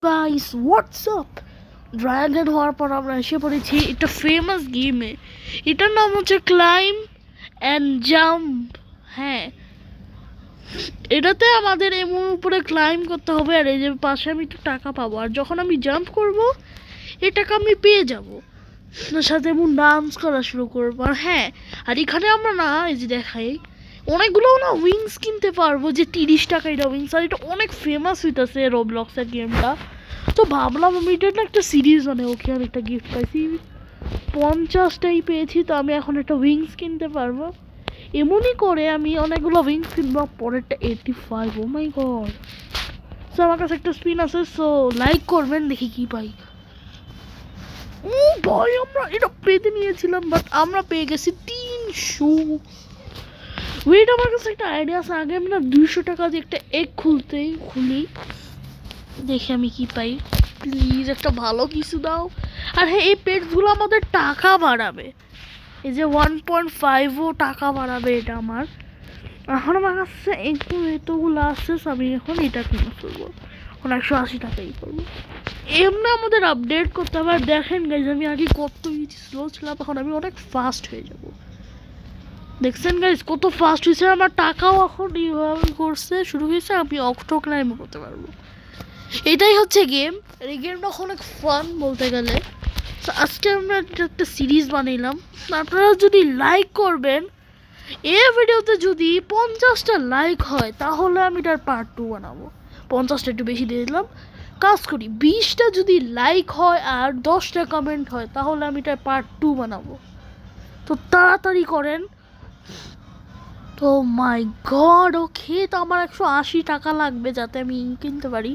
Guys WhatsApp dragon হওয়ার পর আমরা এসে পড়েছি একটা ফেমাস গেমে। এটার নাম হচ্ছে ক্লাইম্ব অ্যান্ড জাম্প। হ্যাঁ, এটাতে আমাদের এমন উপরে ক্লাইম্ব করতে হবে, আর এই যে পাশে আমি একটু টাকা পাবো, আর যখন আমি জাম্প করব এই টাকা আমি পেয়ে যাব। সাথে এমন ডান্স করা শুরু করবো। আর হ্যাঁ, আর এখানে আমরা না এই যে দেখাই অনেকগুলো না উইংস কিনতে পারবো, যে 30 টাকা এটা উইংস। আর এটা অনেক ফেমাস হইতেছে রোবলক্সের গেমটা। তো ভাবলাম আমি এটা না একটা সিরিজ মানে ওকে আমি একটা গিফট পাইছি, 50টাই পেয়েছি। তো আমি এখন একটা উইংস কিনতে পারবো। এমনই করে আমি অনেকগুলো উইংস কিনবো। পরেরটা 85। ও মাই গড। সো আমার কাছে একটা স্পিন আছে, সো লাইক করবেন, দেখি কি পাই। ও ভাই, আমরা এটা পেতে নিয়েছিলাম, বাট আমরা পেয়ে গেছি 300। ওয়েট, আমার কাছে একটা আইডিয়া আছে। আগে আমি না 200 টাকা দিয়ে একটা এগ খুলি, দেখি আমি কি পাই। প্লিজ একটা ভালো কিছু দাও। আর হ্যাঁ, এই পেটগুলো আমাদের টাকা বাড়াবে। এই যে 1.5ও টাকা বাড়াবে এটা আমার। এখন আমার কাছে এতগুলো আছে, আমি এখন এটা কিনে করবো। এখন 180 টাকাই করবো। এমনি আমাদের আপডেট করতে হবে। দেখেন গাইজ, আমি আগে কত স্লো ছিলাম, এখন আমি অনেক ফাস্ট হয়ে যাব। দেখছেন গাইজ কত ফাস্ট হয়েছে। আমার টাকাও এখন করছে শুরু হয়েছে, আমি অক্টো ক্লাইম্ব করতে পারবো। এটাই হচ্ছে গেম। এই গেমটা অনেক ফান বলতে গেলে। তো আজকে আমরা একটা সিরিজ বানাইলাম। আপনারা যদি লাইক করবেন, এই ভিডিওতে যদি 50টা লাইক হয় তাহলে আমি এটার পার্ট 2 বানাবো। 50টা একটু বেশি দিয়ে দিলাম। কাজ করি, 20টা যদি লাইক হয় আর 10টা কমেন্ট হয় তাহলে আমি এটার পার্ট 2 বানাবো। তো তাড়াতাড়ি করেন। তো মাই গড, ওকে, তো আমার 180 টাকা লাগবে যাতে আমি কিনতে পারি।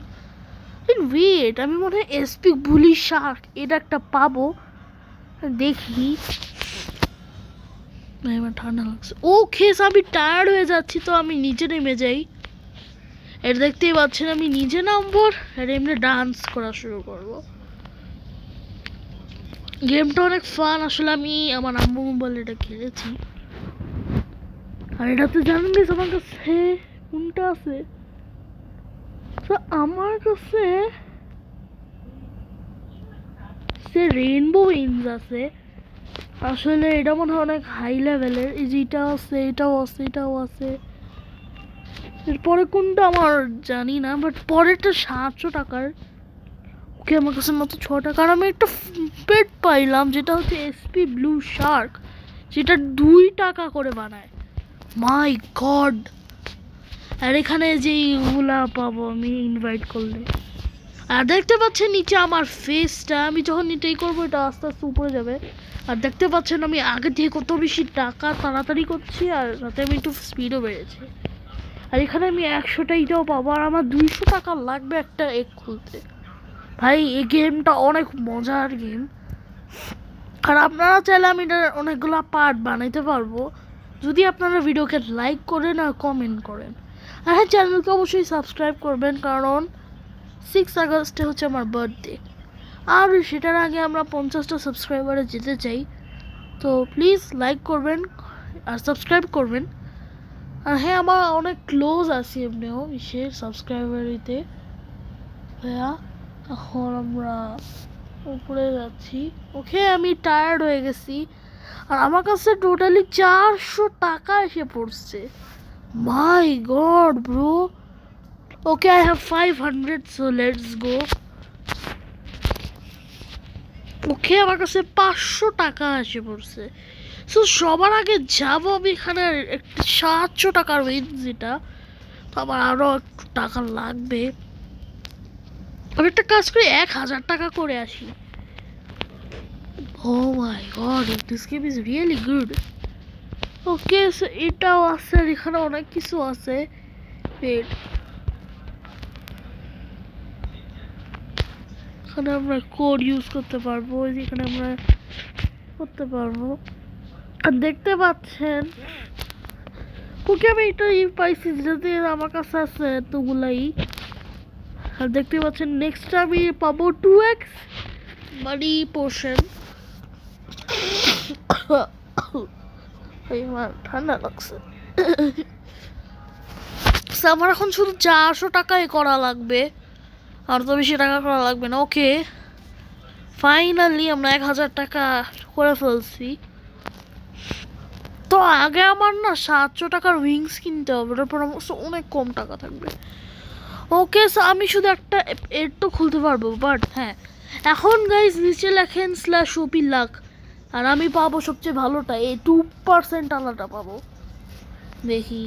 ওয়েট, আমি মনে হয় এসপি বুলি শার্ক এটা একটা পাবো, দেখি। আমার ঠান্ডা লাগছে। ওকে, আমি টায়ার্ড হয়ে যাচ্ছি, তো আমি নিচে নেমে যাই। এটা দেখতেই পাচ্ছেন, আমি নিচে নামবো আর এমনি ডান্স করা শুরু করব। গেমটা অনেক ফান আসলে। আমি আমার আম্মু মোবাইলে এটা খেলেছি। আর এটাতে জানেন বেশ আমার কাছে কোনটা আছে। তো আমার কাছে রেইনবো উইংস আছে। আসলে এটা মনে হয় অনেক হাই লেভেলের। এই যে এটা আছে, এটাও আছে, এটাও আছে। এরপরে কোনটা আমার জানি না, বাট পরেরটা 700 টাকার। ওকে, আমার কাছে মাত্র 6 টাকা। আর আমি একটা পেট পাইলাম যেটা হচ্ছে এসপি ব্লু শার্ক, যেটা 2 টাকা করে বানায়। মাই গড। আর এখানে যেইগুলা পাবো আমি ইনভাইট করলে। আর দেখতে পাচ্ছেন নিচে আমার ফেসটা, আমি যখন এটাই করবো এটা আস্তে আস্তে উপরে যাবে। আর দেখতে পাচ্ছেন আমি আগে থেকে কত বেশি টাকা তাড়াতাড়ি করছি, আর সাথে আমি একটু স্পিডও বেড়েছে। আর এখানে আমি 100টাইটাও পাবো, আর আমার 200 টাকা লাগবে একটা এগ খুলতে। ভাই, এই গেমটা অনেক মজার গেম। আর আপনারা চাইলে আমি এটা অনেকগুলো পার্ট বানাইতে পারবো যদি আপনারা ভিডিওকে লাইক করেন আর কমেন্ট করেন। আর হ্যাঁ, চ্যানেলকে অবশ্যই সাবস্ক্রাইব করবেন, কারণ 6 আগস্টে হচ্ছে আমার বার্থডে। আর সেটার আগে আমরা 50টা সাবস্ক্রাইবারে যেতে চাই। তো প্লিজ লাইক করবেন আর সাবস্ক্রাইব করবেন। আর হ্যাঁ, আমার অনেক ক্লোজ আছি এমনিও বিশেষ সাবস্ক্রাইবারিতে। ভাইয়া, এখন আমরা উপরে যাচ্ছি। ওকে, আমি টায়ার্ড হয়ে গেছি। আর আমার কাছে টোটালি 400 টাকা এসে পড়ছে। My God bro. Okay, I have 500, so let's go. Okay, আমার কাছে 500 টাকা এসে পড়ছে। সো সবার আগে যাবো আমি এখানে একটা 700 টাকার উইন, যেটা তো আমার আরও একটু টাকা লাগবে। আমি একটা কাজ করি, 1000 টাকা করে আসি। Oh my god, this game is really good. Okay, so এটাও আছে, আর এখানে অনেক কিছু আছে। এখানে আমরা কোড ইউজ করতে পারবো, এখানে আমরা করতে পারবো। আর দেখতে পাচ্ছেন, ওকে, আমি এটা পাইছি যেটাতে আমার কাছে আছে এতগুলাই। আর দেখতে পাচ্ছেন নেক্সট আমি পাবো 2x মানি পোর্শন। আমার ঠান্ডা লাগছে। আমার এখন শুধু 400 টাকায় করা লাগবে। আর তো বেশি টাকা করা লাগবে না। ওকে, ফাইনালি আমরা 1000 টাকা করে ফেলছি। তো আগে আমার না 700 টাকার উইংস কিনতে হবে, তারপর আমার কাছে অনেক কম টাকা থাকবে। ওকে, সো আমি শুধু একটা এর তো খুলতে পারবো, বাট হ্যাঁ এখন গাইজ নিচে লেখেন /OP লাক, আর আমি পাবো সবচেয়ে ভালোটা, এই 2% আলাদা পাবো। দেখি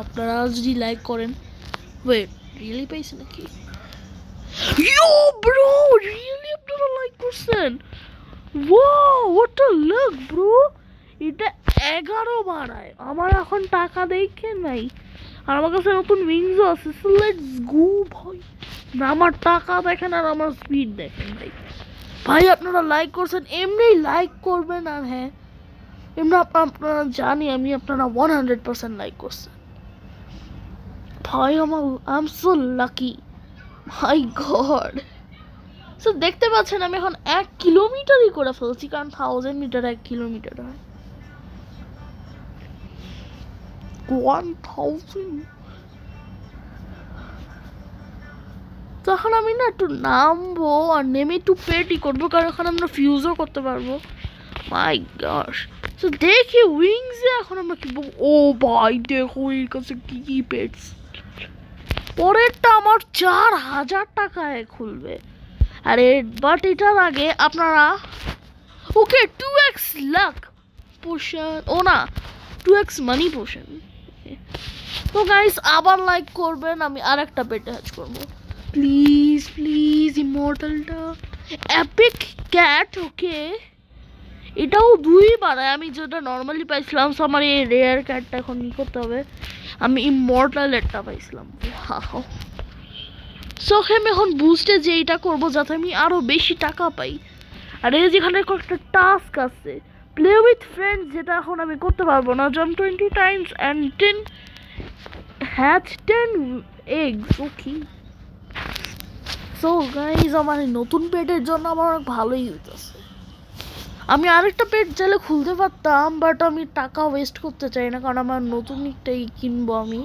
আপনারা যদি লাইক করেন। ওয়েট, রিয়েলি পাইছে নাকি? ইয়ো ব্রো, রিয়েলি আপনারা লাইক করছেন? Wow, what a luck bro. এটা 11 বাড়ায় আমার এখন টাকা দেখে নাই, আর আমার কাছে নতুন উইংসও আছে। সো লেটস গো ভাই। না আমার টাকা দেখেন আর আমার স্পিড দেখেন ভাই। ভাই আপনারা লাইক করছেন, এমনি লাইক করবেন। আর হ্যাঁ এমনি আপনারা জানি আমি আপনারা 100% লাইক করছেন ভাই। আমার I am so lucky, my god. So দেখতে পাচ্ছেন আমি এখন 1 কিলোমিটারই করে ফেলছি, কারণ 1000 মিটার 1 কিলোমিটার হয়। 1000। তখন আমি না একটু নামবো, আর নেমে একটু পেটই করবো, কারণ এখন আমরা ফিউজও করতে পারবো। মাই গশ। তো দেখি উইংসে এখন আমরা কি। ও ভাই দেখো এর কাছে কি কি পেটস। পরেরটা আমার 4000 টাকায় খুলবে। আরে বাট এটার আগে আপনারা ওকে 2x লাক পোশন, ও না 2x মানি পোশন। তো গাইস আবার লাইক করবেন, আমি আরেকটা পেটে হ্যাচ করবো। প্লিজ প্লিজ ইমর্টালটা এপিক ক্যাট। ওকে, এটাও 2 বাড়ায় আমি যেটা নর্মালি পাইছিলাম। সো আমার এই রেয়ার ক্যাটটা এখন ই করতে হবে। আমি ইমর্টাল একটা পাইছিলাম। সো আমি এখন বুস্টে যে এটা করবো যাতে আমি আরো বেশি টাকা পাই। আর এই যেখানে একটা টাস্ক আছে প্লে উইথ ফ্রেন্ডস, যেটা এখন আমি করতে পারবো না। Jump 20 times and 10 hatch 10 eggs. Okay, so guys আমার নতুন পেটের জন্য আমার অনেক ভালোই হইতেছে। আমি আরেকটা পেট চাইলে খুলতে পারতাম, বাট আমি টাকা ওয়েস্ট করতে চাই না, কারণ আমার নতুন একটাই কিনবো আমি।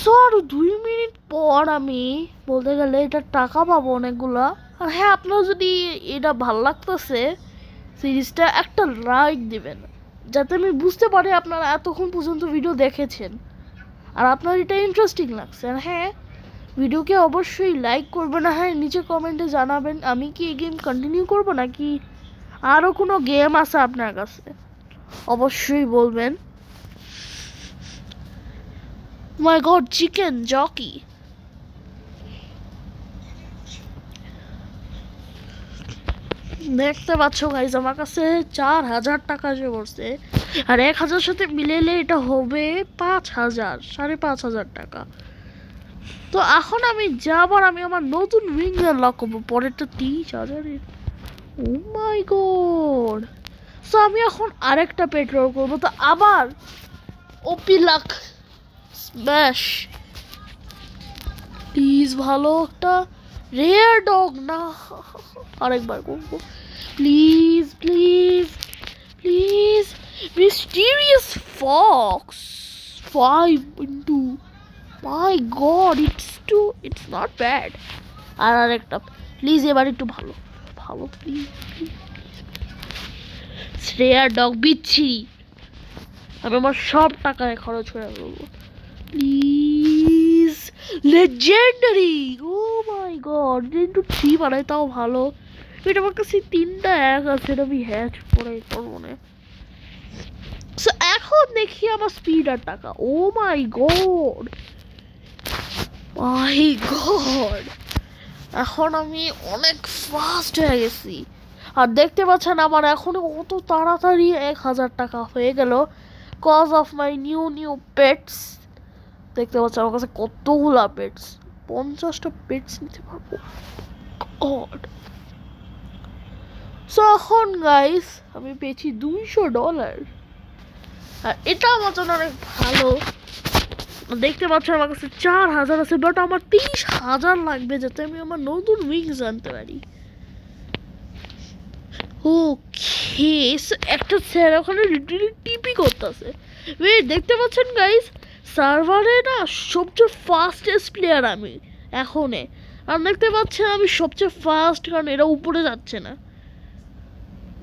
সো আর 2 মিনিট পর আমি বলতে গেলে এটা টাকা পাবো অনেকগুলা। আর হ্যাঁ আপনারা যদি এটা ভাল লাগতেছে সিরিজটা, একটা লাইক দিবেন, যাতে আমি বুঝতে পারি আপনারা এতক্ষণ পর্যন্ত ভিডিও দেখেছেন আর আপনার এটা ইন্টারেস্টিং লাগছে। আর হ্যাঁ ভিডিওকে অবশ্যই লাইক করবেন। হ্যাঁ নিচে কমেন্টে জানাবেন আমি কি এই গেম কন্টিনিউ করবো নাকি আরও কোনো গেম আছে আপনার কাছে, অবশ্যই বলবেন। মাই গড, চিকেন জকি। দেখতে পাচ্ছ গাইজ আমার কাছে 4000 টাকা যে পড়ছে, আর 1000 সাথে মিলেলে এটা হবে 5000, 5500 টাকা। তো এখন আমি যাবার আমি আমার নতুন উইংস আনলক করবো, পরেরটা 30,000। ও মাই গড। সো আমি এখন আরেকটা পেট্রোল করবো, তো আবার ওপি লাক স্ম্যাশ। প্লিজ ভালো একটা রেয়ার ডগ না, আরেকবার করবো please please please. Mysterious fox 5 my god, it's not bad. আর আরেকটা প্লিজ, এবার একটু ভালো ভালো প্লিজ প্লিজ। রেয়ার ডগ বিচ্ছি, আমি আমার সব টাকায় খরচ করে ফেলবো please. Legendary, oh my god, একটু 3 বানাই তাও ভালো। এটা আমার কাছে 3টা এক আছে, এটা আমি হ্যাচ পড়াই করবো না। সো এখন দেখি আমার স্পিড আর টাকা। ও মাই গড, মাই গড, এখন আমি অনেক ফাস্ট হয়ে গেছি। আর দেখতে পাচ্ছেন আমার এখন কত তাড়াতাড়ি 1000 টাকা হয়ে গেল, cause of my new pets. দেখতে পাচ্ছেন আমার কাছে কতগুলা পেটস, 50টা পেটস নিতে পারবো। গড। সো এখন গাইস আমি পেয়েছি $200, আর এটা আমার জন্য অনেক ভালো। দেখতে পাচ্ছেন আমার কাছে 4000 আছে, বাট আমার 30,000 লাগবে যাতে আমি আমার নতুন উইংস আনতে পারি। ওকে, একটা স্যার ওখানে টিপি করতেছে। দেখতে পাচ্ছেন গাইস সার্ভারে না সবচেয়ে ফাস্টেস্ট প্লেয়ার আমি, এখনে। আর দেখতে পাচ্ছেন আমি সবচেয়ে ফাস্ট, কারণ এরা উপরে যাচ্ছে না।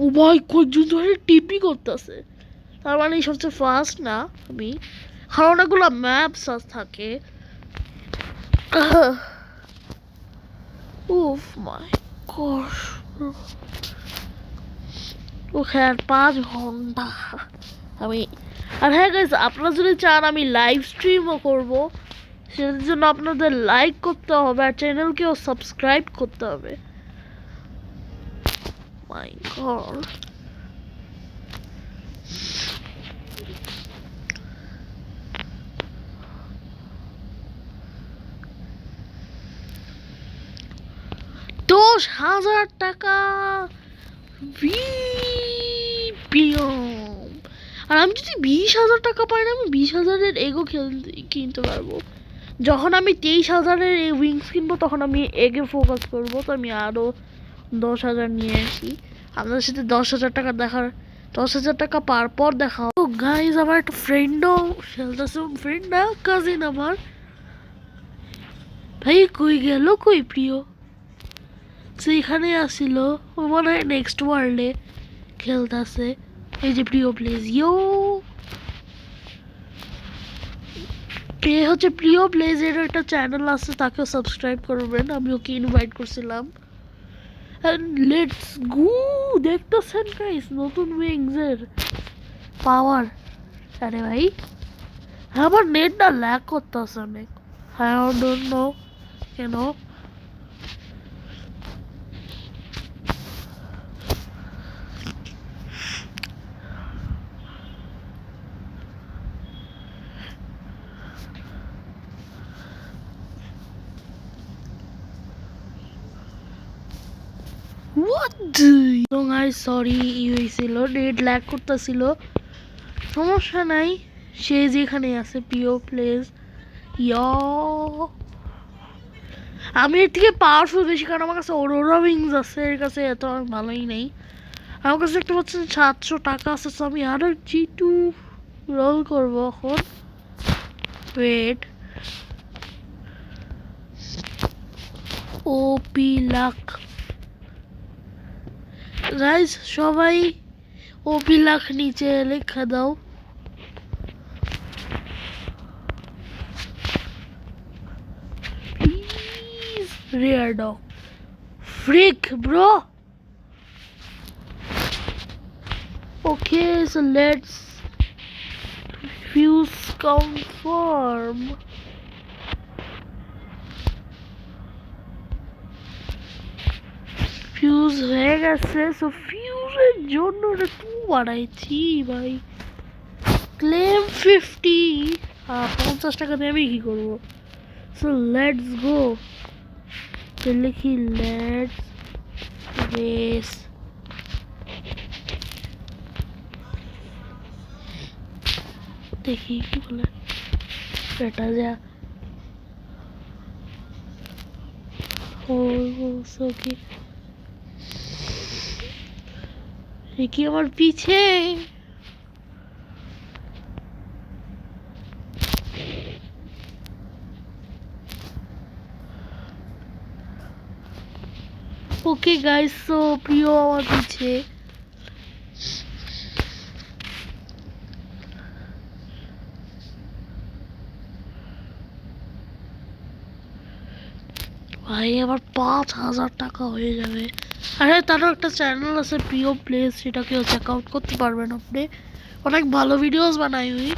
ও ভাই কয়েকজন ধরে টিপি করতেছে, তার মানে সবচেয়ে ফাস্ট না আমি, কারণ অনেকগুলো ম্যাপস থাকে। উফ মাই গড, ওকে আর 5 ঘন্টা আমি। আর হ্যাঁ গাইস, আপনারা যদি চান আমি লাইভ স্ট্রিমও করবো, সেটার জন্য আপনাদের লাইক করতে হবে আর চ্যানেলকেও সাবস্ক্রাইব করতে হবে। মাই গড, $10,000 প্রিমিয়াম। আর আমি যদি 20,000 পাই না, আমি 20,000-এর এগও কিনতে পারবো। যখন আমি 23,000-এর এই উইংস কিনবো তখন আমি এগে ফোকাস করবো। তো আমি আরও 10,000 নিয়ে আসি। আপনাদের সাথে 10,000 দেখার, 10,000 পার পর দেখা। তো গাইজ, আমার একটা ফ্রেন্ডও খেলতেছে, ফ্রেন্ড না কাজিন আমার। ভাই কই গেল, কই প্রিয়? সেইখানে আসছিল, ও মনে হয় নেক্সট ওয়ার্ল্ডে খেলতেছে। এই যে প্রিয় প্লেজ, ইয়ো এ হচ্ছে প্রিয় প্লেজের একটা চ্যানেল আছে, তাকেও সাবস্ক্রাইব করবেন, আমি ওকে ইনভাইট করছিলাম। লেটস গো, দেখতেছেন গাইস নতুন উইংসের পাওয়ার। আরে ভাই, আমার নেটটা ল্যাগ করতেছে অনেক, আই ডোন্ট নো কেন। What do you guys, sorry হয়েছিল, নেট ল্যাগ করতেছিল, সমস্যা নাই। সে যেখানে আছে প্রিয় প্লেস, আমি এর থেকে পাওয়ারফুল বেশি, কারণ আমার কাছে অরোরা উইংস আছে, এর কাছে এত ভালোই নেই। আমার কাছে একটা পাচ্ছেন $700 আছে, তো আমি আরো G2 রোল করবো এখন। ওয়েট, ওপি লাক গাইস, সবাই ওপি লাক নিচে লেখা দাও। Please rare dog freak bro. Okay, so let's fuse confirm. Fuse হয়ে গেছে, সো ফিউজের জন্য এটা 2 বাড়াইছি ভাই। ক্লেম 50, 50 দিয়ে আমি কি করবো? সো লেটস গো, লিখি লেটস রেস। দেখি কি বলে এটা যা। কি আমার পিছে ওকে গাইস, সো প্রিয় আমার পিছে। ভাই আমার $5,000 হয়ে যাবে। আরে তারও একটা চ্যানেল আছে প্রিয় প্লেস, সেটাকেও চেক আউট করতে পারবেন আপনি। অনেক ভালো ভিডিওস বানাই উনি,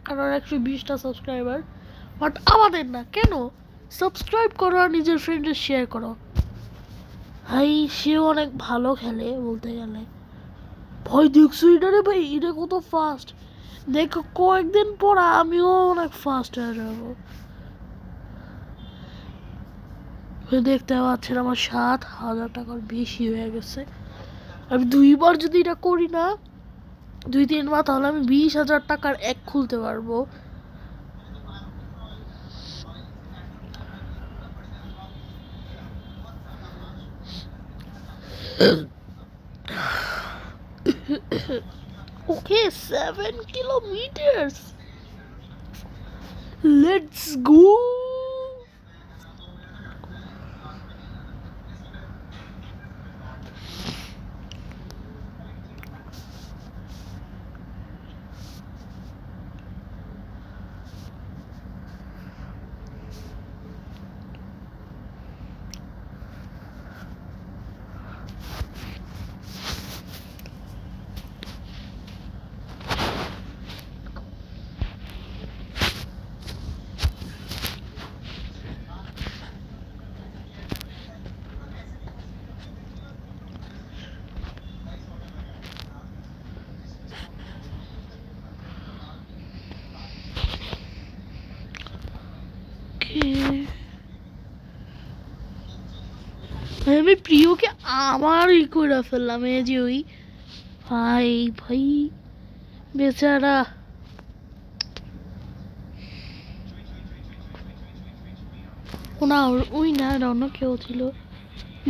আর 120টা সাবস্ক্রাইবার। বাট আমাদের না, কেন? সাবস্ক্রাইব করো আর নিজের ফ্রেন্ডের শেয়ার করো। ভাই সেও অনেক ভালো খেলে বলতে গেলে। ভাই দেখছো এটা রে ভাই, এটা কত ফাস্ট। দেখো কয়েকদিন পর আমিও অনেক ফাস্ট হয়ে যাবো। দেখতে পাচ্ছেন আমার $7,000 বেশি হয়ে গেছে। আমি 2বার যদি এটা করি না, 2-3 বার, তাহলে আমি $20,000 এক খুলতে পারবো। Okay, 7 kilometers. Let's go. আমি প্রিয়কে আবার ই করে ফেললাম, এই যে ওই ভাই ভাই বেচারা। না ওই না, এটা অন্য কেউ ছিল।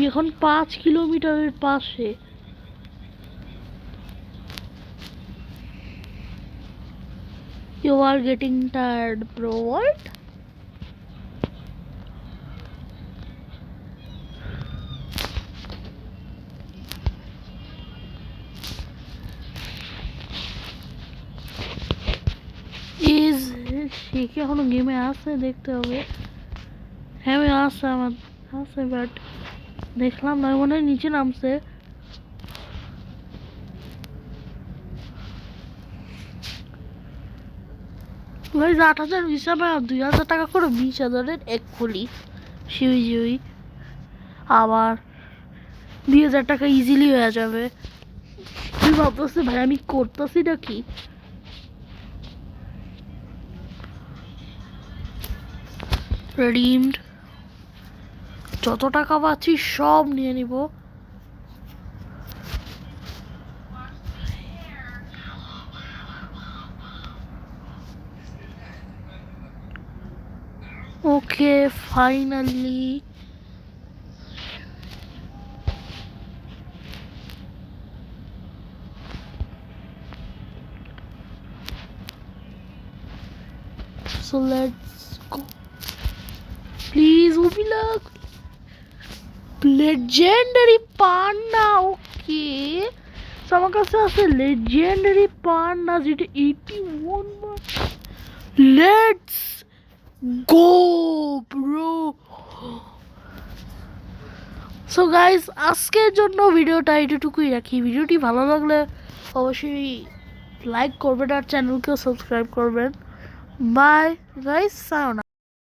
এখন 5 কিলোমিটারের পাশে। You are getting tired, bro. What? Is সে কি এখনো গেমে আছে? দেখতে হবে। হ্যাঁ আমি আসছে, আমার আছে, বাট দেখলাম না, মনে হয় নিচে নামছে। ভাই 8,000 হিসাবে 2,000 টাকা করে 20,000-এর এক খুলি শিউই জিউই, আবার 2,000 টাকা ইজিলি হয়ে যাবে। তুই ভাবতেছি ভাই আমি করতেছি না কি? রিডিমড, যত টাকা পাচ্ছি সব নিয়ে নিব। ওকে finally so let's go. Please Ubilak, legendary panda. Okay, so আমার কাছে আছে legendary panda যেটা 81 বার। Let's go bro. So guys আজকের জন্য ভিডিওটা এতটুকুই রাখি। ভিডিওটি ভালো লাগলে অবশ্যই লাইক করবেন আর চ্যানেলকেও সাবস্ক্রাইব করবেন। Bye guys, সায়োনা।